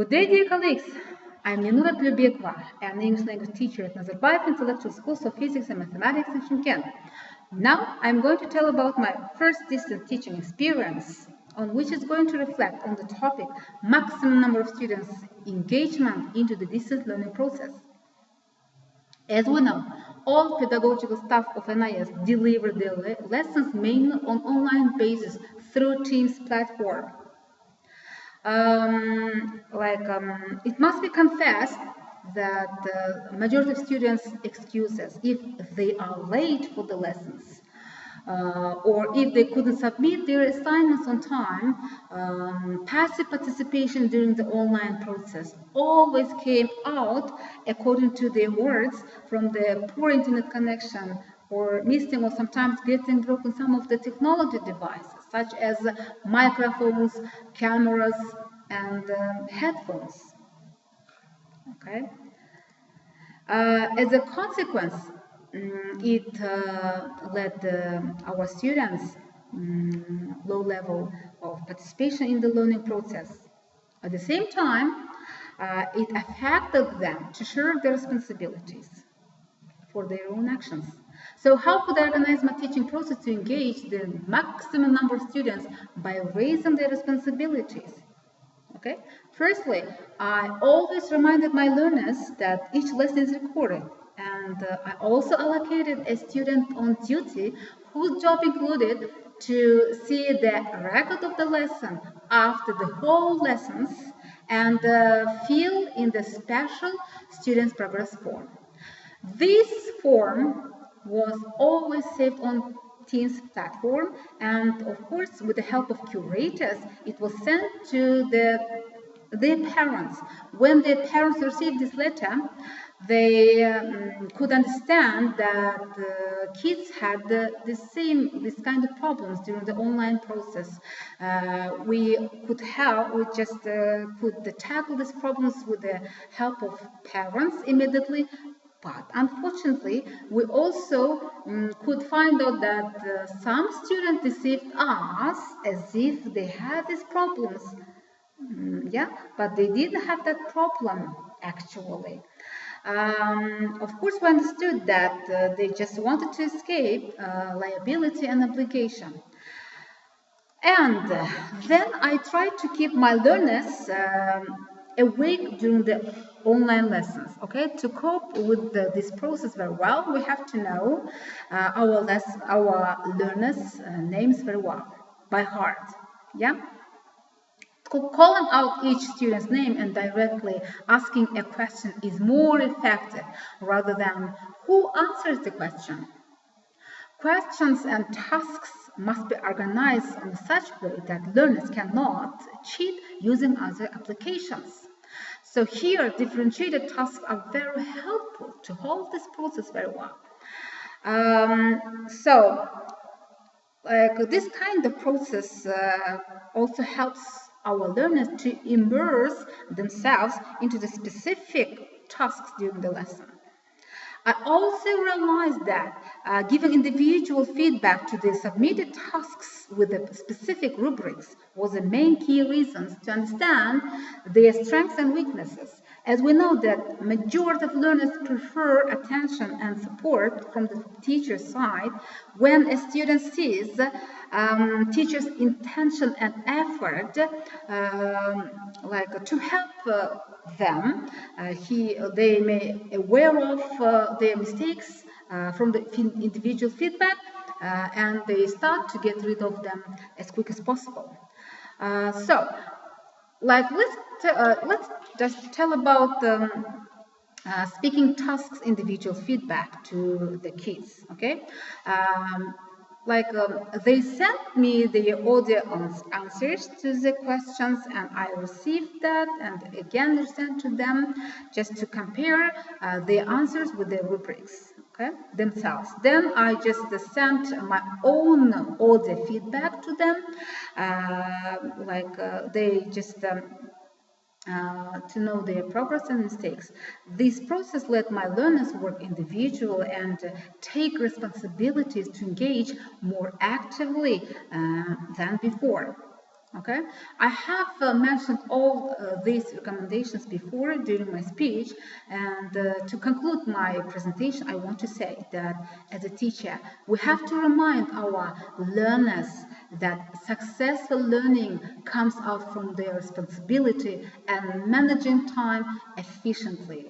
Good day, dear colleagues. I'm Tleubekova, an English language teacher at Nazarbayev Intellectual Schools of Physics and Mathematics in Shıмкent. Now, I'm going to tell about my first distance teaching experience, on which is going to reflect on the topic maximum number of students engagement into the distance learning process. As we know, all pedagogical staff of NIS deliver their lessons mainly on online basis through Teams platform. It must be confessed that the majority of students excuses if they are late for the lessons or if they couldn't submit their assignments on time. Passive participation during the online process always came out, according to their words, from the poor internet connection or missing or sometimes getting broken some of the technology devices, such as microphones, cameras, and headphones. Okay. As a consequence, it led our students low level of participation in the learning process. At the same time, it affected them to share their responsibilities for their own actions. So how could I organize my teaching process to engage the maximum number of students by raising their responsibilities? Okay. Firstly, I always reminded my learners that each lesson is recorded, and I also allocated a student on duty whose job included to see the record of the lesson after the whole lessons and fill in the special students' progress form. This form was always saved on Teams platform, and of course, with the help of curators, it was sent to their parents. When their parents received this letter, they could understand that the kids had this kind of problems during the online process. We could tackle these problems with the help of parents immediately. But unfortunately, we also could find out that some students deceived us as if they had these problems. But they didn't have that problem actually. Of course, we understood that they just wanted to escape liability and obligation. And then I tried to keep my learners awake during the online lessons. Okay, to cope with this process very well, we have to know our learners' names very well by heart. Calling out each student's name and directly asking a question is more effective rather than who answers the question. Questions and tasks must be organized in such a way that learners cannot cheat using other applications. So here, differentiated tasks are very helpful to hold this process very well. This kind of process also helps our learners to immerse themselves into the specific tasks during the lesson. I also realized that giving individual feedback to the submitted tasks with the specific rubrics was the main key reasons to understand their strengths and weaknesses. As we know that majority of learners prefer attention and support from the teacher's side, when a student sees teacher's intention and effort to help them, they may aware of their mistakes from the individual feedback, and they start to get rid of them as quick as possible. Let's just tell about speaking tasks individual feedback to the kids. Okay. They sent me the audio answers to the questions, and I received that and again sent to them just to compare the answers with the rubrics, okay, themselves. Then I just sent my own audio feedback to them, they just to know their progress and mistakes. This process let my learners work individually and take responsibilities to engage more actively than before. Okay, I have mentioned all these recommendations before during my speech, and to conclude my presentation, I want to say that as a teacher, we have to remind our learners that successful learning comes out from their responsibility and managing time efficiently.